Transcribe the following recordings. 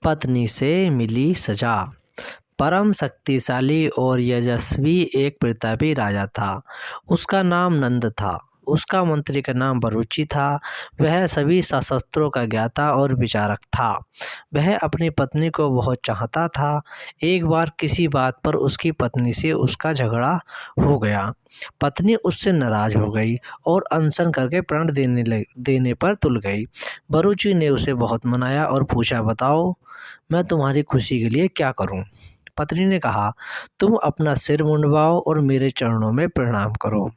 पत्नी से मिली सजा। परम शक्तिशाली और यशस्वी एक प्रतापी राजा था। उसका नाम नंद था। उसका मंत्री का नाम बरूची था। वह सभी शास्त्रों का ज्ञाता और विचारक था। वह अपनी पत्नी को बहुत चाहता था। एक बार किसी बात पर उसकी पत्नी से उसका झगड़ा हो गया। पत्नी उससे नाराज हो गई और अनशन करके प्रण देने पर तुल गई। बरूची ने उसे बहुत मनाया और पूछा, बताओ मैं तुम्हारी खुशी के लिए क्या करूं? पत्नी ने कहा, तुम अपना सिर मुंडवाओ और मेरे चरणों में प्रणाम करो।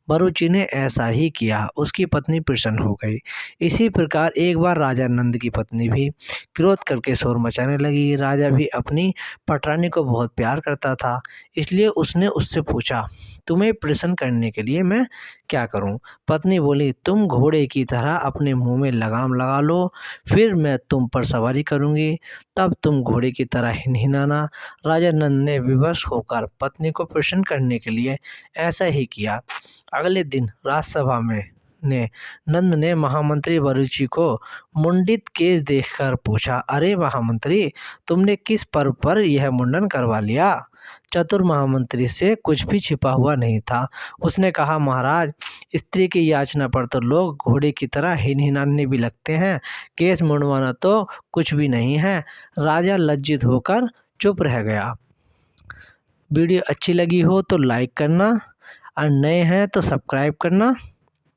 बरूची ने ऐसा ही किया। उसकी पत्नी प्रसन्न हो गई। इसी प्रकार एक बार राजा नंद की पत्नी भी क्रोध करके शोर मचाने लगी। राजा भी अपनी पटरानी को बहुत प्यार करता था, इसलिए उसने उससे पूछा, तुम्हें प्रसन्न करने के लिए मैं क्या करूं? पत्नी बोली, तुम घोड़े की तरह अपने मुंह में लगाम लगा लो, फिर मैं तुम पर सवारी करूंगी, तब तुम घोड़े की तरह हिनहिनाना। राजा नंद ने विवश होकर पत्नी को प्रसन्न करने के लिए ऐसा ही किया। अगले दिन राजसभा में नंद ने महामंत्री बरूची को मुंडित केश देखकर पूछा, अरे महामंत्री, तुमने किस पर्व पर यह मुंडन करवा लिया? चतुर महामंत्री से कुछ भी छिपा हुआ नहीं था। उसने कहा, महाराज, स्त्री की याचना पर तो लोग घोड़े की तरह हिनहिनाने भी लगते हैं, केश मुंडवाना तो कुछ भी नहीं है। राजा लज्जित होकर चुप रह गया। वीडियो अच्छी लगी हो तो लाइक करना और नए हैं तो सब्सक्राइब करना।